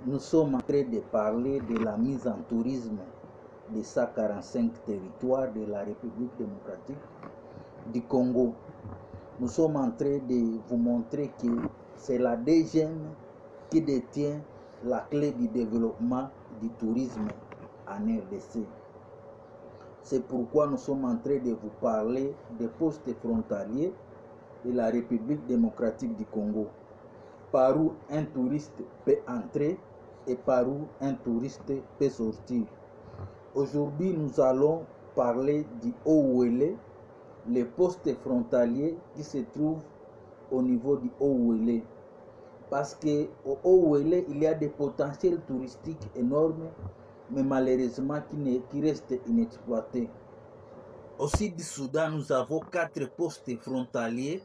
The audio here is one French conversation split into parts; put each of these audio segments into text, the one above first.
Nous sommes en train de parler de la mise en tourisme de 145 territoires de la République démocratique du Congo. Nous sommes en train de vous montrer que c'est la DGM qui détient la clé du développement du tourisme en RDC. C'est pourquoi nous sommes en train de vous parler des postes frontaliers de la République démocratique du Congo, par où un touriste peut entrer et par où un touriste peut sortir. Aujourd'hui, nous allons parler du Haut-Ouélé, les postes frontaliers qui se trouvent au niveau du Haut-Ouélé. Parce qu'au Haut-Ouélé, il y a des potentiels touristiques énormes, mais malheureusement qui restent inexploités. Au Sud-Soudan, nous avons 4 postes frontaliers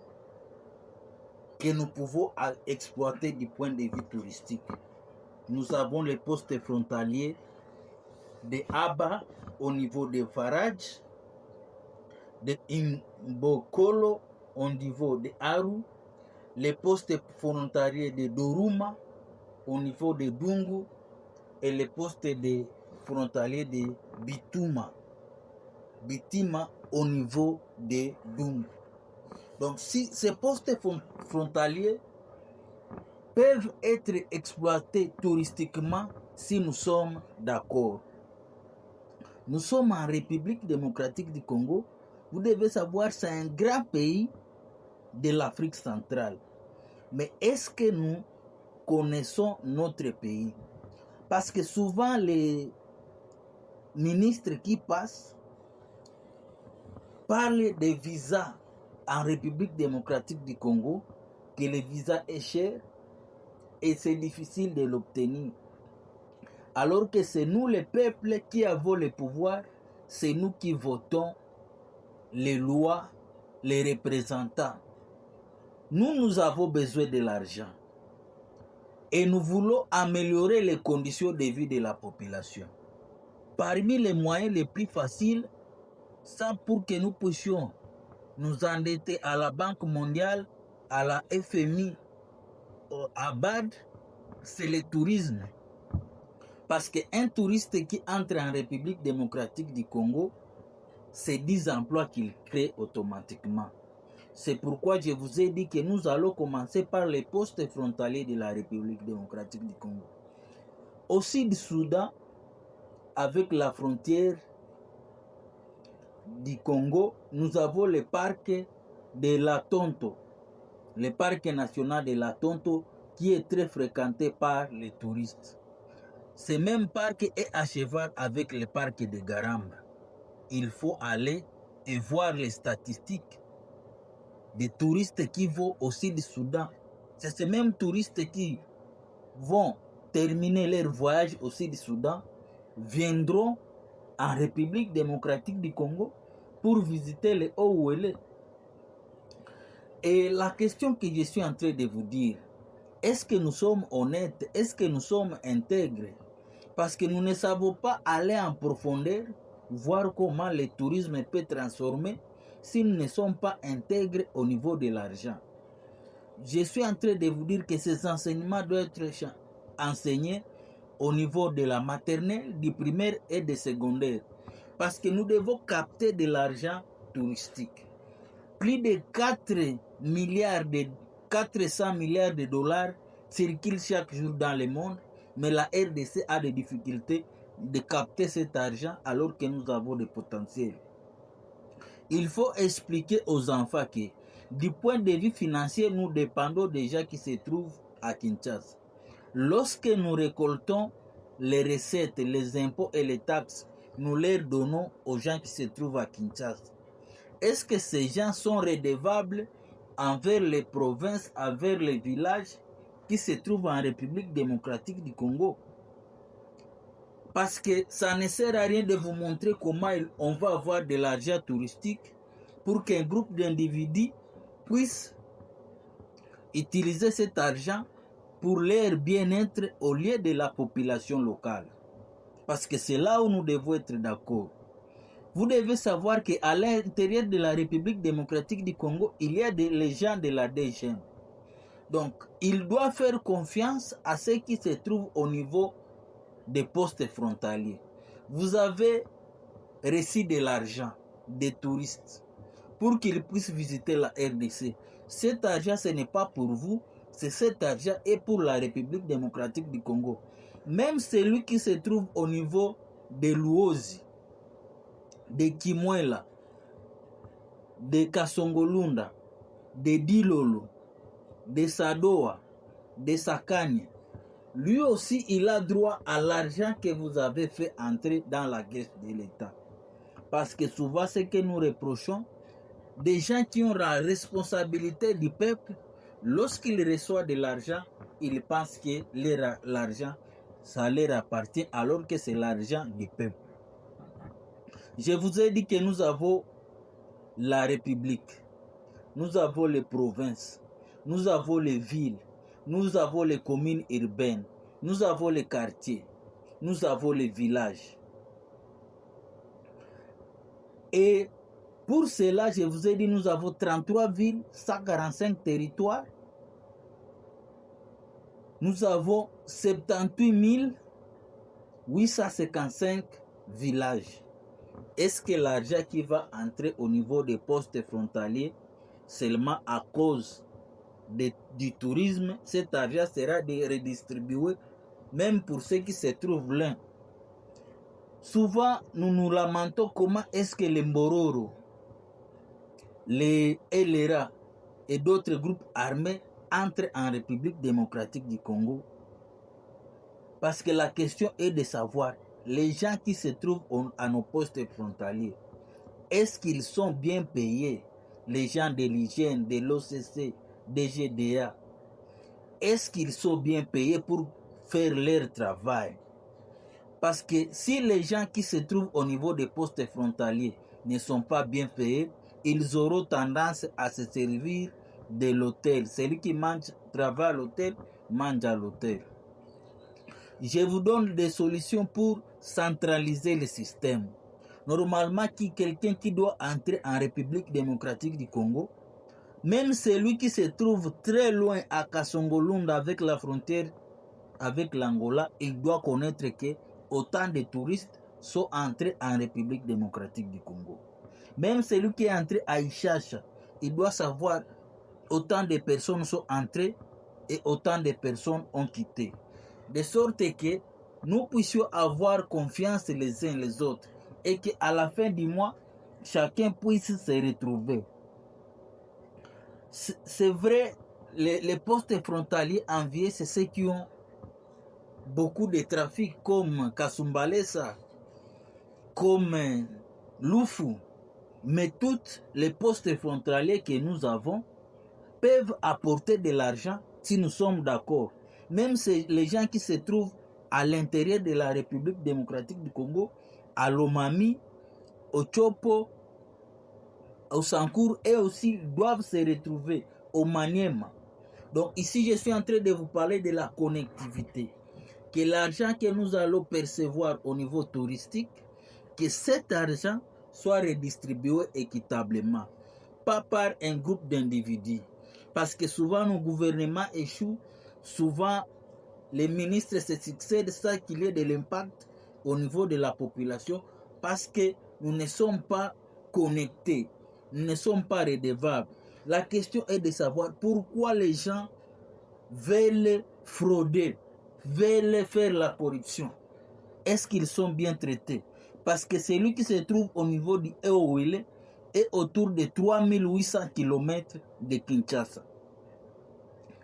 que nous pouvons exploiter du point de vue touristique. Nous avons les postes frontaliers de Aba au niveau de Faraj, de Imbokolo au niveau de Aru, les postes frontaliers de Doruma au niveau de Dungu et les postes de frontaliers de Bitima au niveau de Dungu. Donc si ces postes frontaliers peuvent être exploités touristiquement si nous sommes d'accord. Nous sommes en République démocratique du Congo. Vous devez savoir, c'est un grand pays de l'Afrique centrale. Mais est-ce que nous connaissons notre pays? Parce que souvent les ministres qui passent parlent des visas en République démocratique du Congo, que le visa est cher et c'est difficile de l'obtenir. Alors que c'est nous, les peuples, qui avons le pouvoir, c'est nous qui votons les lois, les représentants. Nous avons besoin de l'argent et nous voulons améliorer les conditions de vie de la population. Parmi les moyens les plus faciles, c'est pour que nous puissions nous endetter à la Banque mondiale, à la FMI, à BAD, c'est le tourisme. Parce qu'un touriste qui entre en République démocratique du Congo, c'est 10 emplois qu'il crée automatiquement. C'est pourquoi je vous ai dit que nous allons commencer par les postes frontaliers de la République démocratique du Congo. Au Sud-Soudan, avec la frontière du Congo, nous avons le parc de la Tonto, le parc national de la Tonto qui est très fréquenté par les touristes. Ce même parc est à cheval avec le parc de Garamba. Il faut aller et voir les statistiques des touristes qui vont au Sud-Soudan. C'est ces mêmes touristes qui vont terminer leur voyage au Sud-Soudan, viendront en République démocratique du Congo pour visiter les Haut-Ouélé. Et la question que je suis en train de vous dire, est-ce que nous sommes honnêtes? Est-ce que nous sommes intègres? Parce que nous ne savons pas aller en profondeur, voir comment le tourisme peut transformer si nous ne sommes pas intègres au niveau de l'argent. Je suis en train de vous dire que ces enseignements doivent être enseignés au niveau de la maternelle, du primaire et du secondaire. Parce que nous devons capter de l'argent touristique. Plus de 400 milliards de dollars circulent chaque jour dans le monde, mais la RDC a des difficultés de capter cet argent alors que nous avons des potentiels. Il faut expliquer aux enfants que du point de vue financier, nous dépendons des gens qui se trouvent à Kinshasa. Lorsque nous récoltons les recettes, les impôts et les taxes, nous les donnons aux gens qui se trouvent à Kinshasa. Est-ce que ces gens sont redevables envers les provinces, envers les villages qui se trouvent en République démocratique du Congo? Parce que ça ne sert à rien de vous montrer comment on va avoir de l'argent touristique pour qu'un groupe d'individus puisse utiliser cet argent pour leur bien-être au lieu de la population locale. Parce que c'est là où nous devons être d'accord. Vous devez savoir qu'à l'intérieur de la République démocratique du Congo, il y a les gens de la DGM. Donc, il doit faire confiance à ceux qui se trouvent au niveau des postes frontaliers. Vous avez reçu de l'argent des touristes pour qu'ils puissent visiter la RDC. Cet argent, ce n'est pas pour vous, c'est cet argent est pour la République démocratique du Congo. Même celui qui se trouve au niveau de Luozi, de Kimwela, de Kasongolunda, de Dilolo, de Sadoa, de Sakanye, lui aussi, il a droit à l'argent que vous avez fait entrer dans la caisse de l'État. Parce que souvent, ce que nous reprochons, des gens qui ont la responsabilité du peuple, lorsqu'ils reçoivent de l'argent, ils pensent que l'argent, ça leur appartient alors que c'est l'argent du peuple. Je vous ai dit que nous avons la République, nous avons les provinces, nous avons les villes, nous avons les communes urbaines, nous avons les quartiers, nous avons les villages. Et pour cela, je vous ai dit, nous avons 33 villes, 145 territoires. Nous avons 78 855 villages. Est-ce que l'argent qui va entrer au niveau des postes frontaliers, seulement à cause du tourisme, cet argent sera redistribué même pour ceux qui se trouvent là? Souvent, nous nous lamentons comment est-ce que les Mbororo, les LRA et d'autres groupes armés entrent en République démocratique du Congo. Parce que la question est de savoir, les gens qui se trouvent à nos postes frontaliers, est-ce qu'ils sont bien payés? Les gens de l'hygiène, de l'OCC, des GDA, est-ce qu'ils sont bien payés pour faire leur travail? Parce que si les gens qui se trouvent au niveau des postes frontaliers ne sont pas bien payés, ils auront tendance à se servir de l'hôtel. Celui qui travaille à l'hôtel, mange à l'hôtel. Je vous donne des solutions pour centraliser le système. Normalement, quelqu'un qui doit entrer en République démocratique du Congo, même celui qui se trouve très loin à Kasongolunda avec la frontière avec l'Angola, il doit connaître que autant de touristes sont entrés en République démocratique du Congo. Même celui qui est entré à Ishasha, il doit savoir autant de personnes sont entrées et autant de personnes ont quitté. De sorte que nous puissions avoir confiance les uns les autres et qu'à la fin du mois, chacun puisse se retrouver. C'est vrai, les postes frontaliers enviés, c'est ceux qui ont beaucoup de trafic comme Kasumbalesa, comme Lufu. Mais tous les postes frontaliers que nous avons peuvent apporter de l'argent si nous sommes d'accord. Même les gens qui se trouvent à l'intérieur de la République démocratique du Congo, à Lomami, au Chopo, au Sankour, et aussi doivent se retrouver au Maniema. Donc ici, je suis en train de vous parler de la connectivité. Que l'argent que nous allons percevoir au niveau touristique, que cet argent soit redistribué équitablement, pas par un groupe d'individus. Parce que souvent nos gouvernements échouent, souvent les ministres se succèdent sans qu'il y ait de l'impact au niveau de la population, parce que nous ne sommes pas connectés, nous ne sommes pas redevables. La question est de savoir pourquoi les gens veulent frauder, veulent faire la corruption. Est-ce qu'ils sont bien traités? Parce que celui qui se trouve au niveau du Eowele est autour de 3800 km de Kinshasa.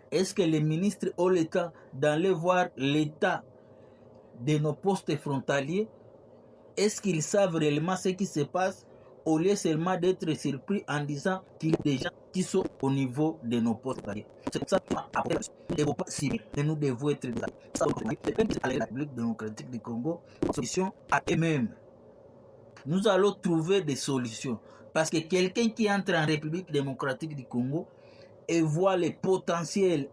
Est-ce que les ministres ont le temps d'aller voir l'état de nos postes frontaliers? Est-ce qu'ils savent réellement ce qui se passe au lieu seulement d'être surpris en disant qu'il y a des gens qui sont au niveau de nos postes frontaliers? C'est pour ça que nous devons être à la République démocratique du Congo, solution à eux-mêmes. Nous allons trouver des solutions. Parce que quelqu'un qui entre en République démocratique du Congo et voit les potentiels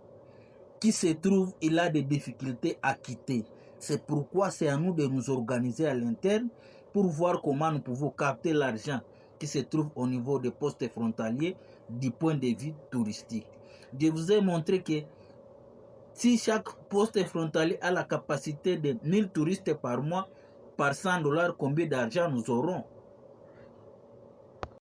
qui se trouvent, il a des difficultés à quitter. C'est pourquoi c'est à nous de nous organiser à l'interne pour voir comment nous pouvons capter l'argent qui se trouve au niveau des postes frontaliers du point de vue touristique. Je vous ai montré que si chaque poste frontalier a la capacité de 1000 touristes par mois, par $100, combien d'argent nous aurons?